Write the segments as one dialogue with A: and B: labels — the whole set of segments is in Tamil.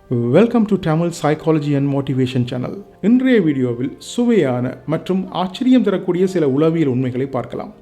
A: Welcome to Tamil psychology and motivation channel. இன்றைய வீடியோவில் சுவையான மற்றும் ஆச்சரியம் தரக்கூடிய சில உளவியல் உண்மைகளை பார்க்கலாம்.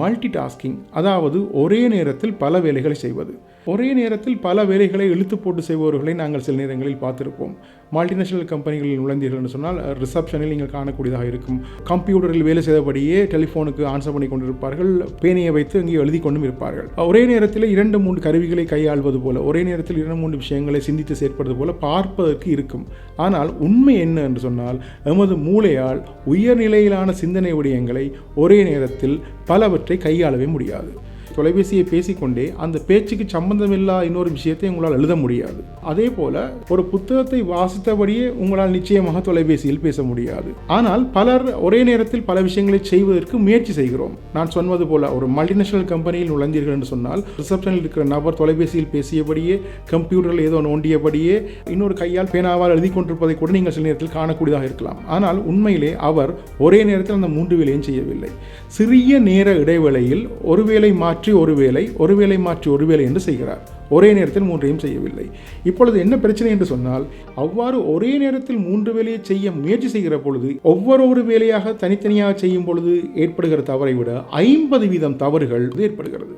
A: மல்டி டாஸ்கிங், அதாவது ஒரே நேரத்தில் பல வேலைகளை செய்வது. ஒரே நேரத்தில் பல வேலைகளை இழுத்து போட்டு செய்பவர்களை நாங்கள் சில நேரங்களில் பார்த்திருப்போம். மல்டிநேஷனல் கம்பெனிகளில் நுழைந்தீர்கள் என்று சொன்னால் ரிசப்ஷனில் நீங்கள் காணக்கூடியதாக இருக்கும். கம்ப்யூட்டரில் வேலை செய்தபடியே டெலிஃபோனுக்கு ஆன்சர் பண்ணி கொண்டிருப்பார்கள், பேனையை வைத்து அங்கே எழுதி கொண்டும் இருப்பார்கள். ஒரே நேரத்தில் 2-3 கருவிகளை கையாள்வது போல, ஒரே நேரத்தில் 2-3 விஷயங்களை சிந்தித்து செயற்படுவது போல பார்ப்பதற்கு இருக்கும். ஆனால் உண்மை என்ன என்று சொன்னால், எமது மூளையால் உயர்நிலையிலான சிந்தனை விடயங்களை ஒரே நேரத்தில் பலவற்றை கையாளவே முடியாது. தொலைபேசியை பேசிக்கொண்டே அந்த பேச்சுக்கு சம்பந்தமில்லா இன்னொரு விஷயத்தை உங்களால் எழுத முடியாது. அதே போல ஒரு புத்தகத்தை வாசித்தபடியே உங்களால் நிச்சயமாக தொலைபேசியில் பேச முடியாது. ஆனால் பலர் ஒரே நேரத்தில் பல விஷயங்களை செய்வதற்கு முயற்சி செய்கிறோம். நான் சொன்னது போல ஒரு மல்டிநேஷனல் கம்பெனியில் நுழைந்தீர்கள் என்று சொன்னால் ரிசப்ஷனில் இருக்கிற நபர் தொலைபேசியில் பேசியபடியே, கம்ப்யூட்டரில் ஏதோ நோண்டியபடியே, இன்னொரு கையால் பேனாவால் எழுதி கொண்டிருப்பதை கூட நீங்கள் சில நேரத்தில் காணக்கூடியதாக இருக்கலாம். ஆனால் உண்மையிலே அவர் ஒரே நேரத்தில் அந்த 3 வேலையும் செய்யவில்லை. சிறிய நேர இடைவேளையில் ஒரு வேலை மாற்றி ஒரு வேலை மாற்றி ஒரு வேலை என்று செய்கிறார். ஒரே நேரத்தில் 3ஐயும் செய்யவில்லை. இப்பொழுது என்ன பிரச்சனை என்று சொன்னால், அவ்வாறு ஒரே நேரத்தில் 3 வேலையை செய்ய முயற்சி செய்கிற பொழுது ஒவ்வொரு வேலையாக தனித்தனியாக செய்யும் பொழுது ஏற்படுகிற தவறை விட 50% தவறுகள் ஏற்படுகிறது.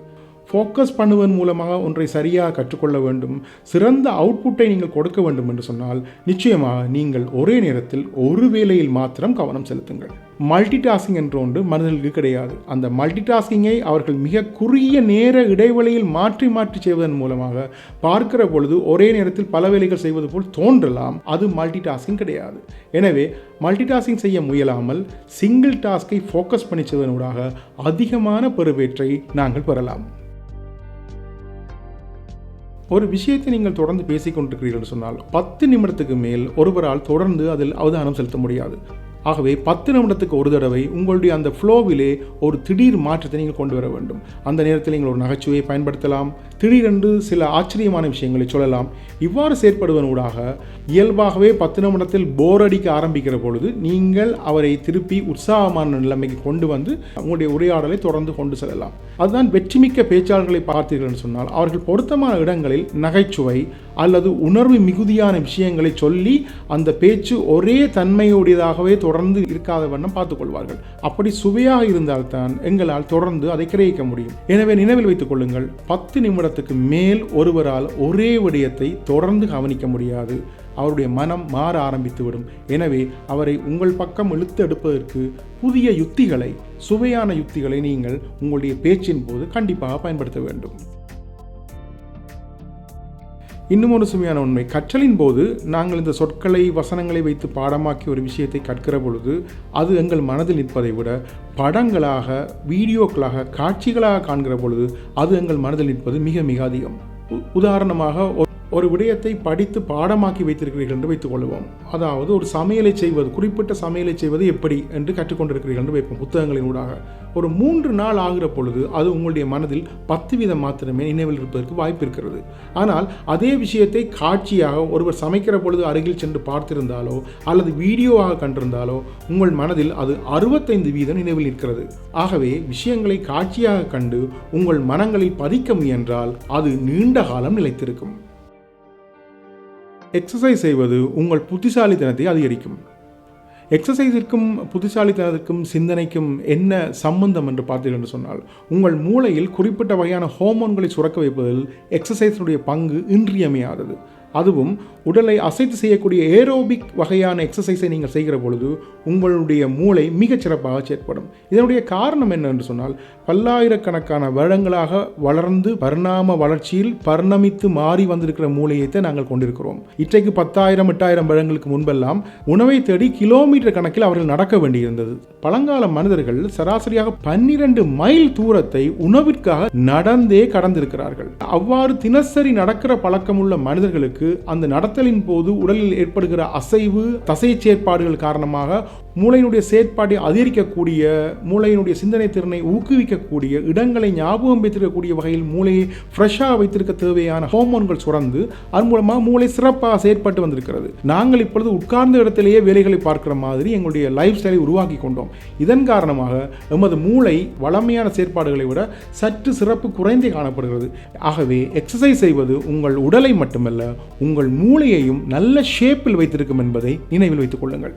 A: ஃபோக்கஸ் பண்ணுவதன் மூலமாக ஒன்றை சரியாக கற்றுக்கொள்ள வேண்டும், சிறந்த அவுட்புட்டை நீங்கள் கொடுக்க வேண்டும் என்று சொன்னால் நிச்சயமாக நீங்கள் ஒரே நேரத்தில் ஒரு வேலையில் மாத்திரம் கவனம் செலுத்துங்கள். மல்டி டாஸ்கிங் என்ற ஒன்று மனிதர்களுக்கு கிடையாது. அந்த மல்டி டாஸ்கிங்கை அவர்கள் மிக குறுகிய நேர இடைவெளியில் மாற்றி செய்வதன் மூலமாக பார்க்கிற பொழுது ஒரே நேரத்தில் பல வேலைகள் செய்வது போல் தோன்றலாம். அது மல்டி டாஸ்கிங் கிடையாது. எனவே மல்டி டாஸ்கிங் செய்ய முயலாமல் சிங்கிள் டாஸ்கை ஃபோக்கஸ் பண்ணி செய்வதனூடாக அதிகமான பெறுபேற்றை நாங்கள் பெறலாம். ஒரு விஷயத்தை நீங்கள் தொடர்ந்து பேசிக்கொண்டிருக்கிறீர்கள் சொன்னால் 10 நிமிடத்துக்கு மேல் ஒருவரால் தொடர்ந்து அதில் அவதானம் செலுத்த முடியாது. ஆகவே 10 நிமிடத்துக்கு ஒரு தடவை உங்களுடைய அந்த ஃப்ளோவிலே ஒரு திடீர் மாற்றத்தை நீங்கள் கொண்டு வர வேண்டும். அந்த நேரத்தில் நீங்கள் ஒரு நகைச்சுவையை பயன்படுத்தலாம், திடீரென்று சில ஆச்சரியமான விஷயங்களை சொல்லலாம். இவ்வாறு செயற்படுவதனூடாக இயல்பாகவே 10 நிமிடத்தில் போர் அடிக்க ஆரம்பிக்கிற பொழுது நீங்கள் அவரை திருப்பி உற்சாகமான நிலைமைக்கு கொண்டு வந்து உங்களுடைய உரையாடலை தொடர்ந்து கொண்டு செல்லலாம். அதுதான் வெற்றிமிக்க பேச்சாளர்களை பார்த்தீர்கள் என்று சொன்னால் அவர்கள் பொருத்தமான இடங்களில் நகைச்சுவை அல்லது உணர்வு மிகுதியான விஷயங்களை சொல்லி அந்த பேச்சு ஒரே தன்மையுடையதாகவே தொடர்ந்து இருக்காத வண்ணம் பார்த்துக்கொள்வார்கள். அப்படி சுவையாக இருந்தால்தான் எங்களால் தொடர்ந்து அதை கிரகிக்க முடியும். எனவே நினைவில் வைத்துக் கொள்ளுங்கள், 10 நிமிடத்துக்கு மேல் ஒருவரால் ஒரே விடயத்தை தொடர்ந்து கவனிக்க முடியாது. அவருடைய மனம் மாற ஆரம்பித்துவிடும். எனவே அவரை உங்கள் பக்கம் இழுத்து எடுப்பதற்கு புதிய யுத்திகளை, சுவையான யுத்திகளை நீங்கள் உங்களுடைய பேச்சின் போது கண்டிப்பாக பயன்படுத்த வேண்டும். இன்னும் ஒரு சுவையான உண்மை, கற்றலின் போது நாங்கள் இந்த சொற்களை, வசனங்களை வைத்து பாடமாக்கி ஒரு விஷயத்தை கற்கிற பொழுது அது எங்கள் மனதில் நிற்பதை விட படங்களாக, வீடியோக்களாக, காட்சிகளாக காண்கிற பொழுது அது எங்கள் மனதில் நிற்பது மிக மிக அதிகம். உதாரணமாக ஒரு விடயத்தை படித்து பாடமாக்கி வைத்திருக்கிறீர்கள் என்று வைத்துக் கொள்வோம். அதாவது ஒரு சமையலை செய்வது, குறிப்பிட்ட சமையலை செய்வது எப்படி என்று கற்றுக்கொண்டிருக்கிறீர்கள் என்று வைப்போம். புத்தகங்களின் ஊடாக ஒரு 3 நாள் ஆகிற பொழுது அது உங்களுடைய மனதில் 10% மாத்திரமே நினைவில் இருப்பதற்கு வாய்ப்பு இருக்கிறது. ஆனால் அதே விஷயத்தை காட்சியாக ஒருவர் சமைக்கிற பொழுது அருகில் சென்று பார்த்திருந்தாலோ அல்லது வீடியோவாக கண்டிருந்தாலோ உங்கள் மனதில் அது 65% நினைவில் இருக்கிறது. ஆகவே விஷயங்களை காட்சியாக கண்டு உங்கள் மனங்களில் பதிக்க முயன்றால் அது நீண்ட காலம் நிலைத்திருக்கும். எக்ஸசைஸ் செய்வது உங்கள் புத்திசாலித்தனத்தை அதிகரிக்கும். எக்ஸசைஸிற்கும் புத்திசாலித்தனத்திற்கும் சிந்தனைக்கும் என்ன சம்பந்தம் என்று பார்த்தீர்கள் என்று சொன்னால், உங்கள் மூளையில் குறிப்பிட்ட வகையான ஹோமோன்களை சுரக்க வைப்பதில் எக்ஸசைஸினுடைய பங்கு இன்றியமையாதது. அதுவும் உடலை அசைத்து செய்யக்கூடிய ஏரோபிக் வகையான எக்ஸசைஸை நீங்கள் செய்கிற பொழுது உங்களுடைய மூளை மிகச் சிறப்பாக செயற்படும். இதனுடைய காரணம் என்ன என்று சொன்னால், பல்லாயிரக்கணக்கான வருடங்களாக வளர்ந்து பரிணாம வளர்ச்சியில் பரிணமித்து மாறி வந்திருக்கிற மூளையைத்தான் நாங்கள் கொண்டிருக்கிறோம். இன்றைக்கு 10,000-8,000 வருடங்களுக்கு முன்பெல்லாம் உணவை தேடி கிலோமீட்டர் கணக்கில் அவர்கள் நடக்க வேண்டியிருந்தது. பழங்கால மனிதர்கள் சராசரியாக 12 மைல் தூரத்தை உணவிற்காக நடந்தே கடந்திருக்கிறார்கள். அவ்வாறு தினசரி நடக்கிற பழக்கமுள்ள மனிதர்களுக்கு அந்த நடத்தலின் போது உடலில் ஏற்படுகிற அசைவு, தசை செயற்பாடுகள் காரணமாக மூளையினுடைய செயற்பாட்டை அதிகரிக்கக்கூடிய, மூளையினுடைய சிந்தனை திறனை ஊக்குவிக்கக்கூடிய, இடங்களை ஞாபகம் வைத்திருக்கக்கூடிய வகையில் மூளையை ஃப்ரெஷ்ஷாக வைத்திருக்க தேவையான ஹோமோன்கள் சுரந்து அதன் மூலமாக மூளை சிறப்பாக செயற்பட்டு வந்திருக்கிறது. நாங்கள் இப்பொழுது உட்கார்ந்த இடத்திலேயே வேலைகளை பார்க்கிற மாதிரி எங்களுடைய லைஃப் ஸ்டைலை உருவாக்கி கொண்டோம். இதன் காரணமாக எமது மூளை வளமையான செயற்பாடுகளை விட சற்று சிறப்பு குறைந்தே காணப்படுகிறது. ஆகவே எக்ஸசைஸ் செய்வது உங்கள் உடலை மட்டுமல்ல, உங்கள் மூளையையும் நல்ல ஷேப்பில் வைத்திருக்கும் என்பதை நினைவில் வைத்துக் கொள்ளுங்கள்.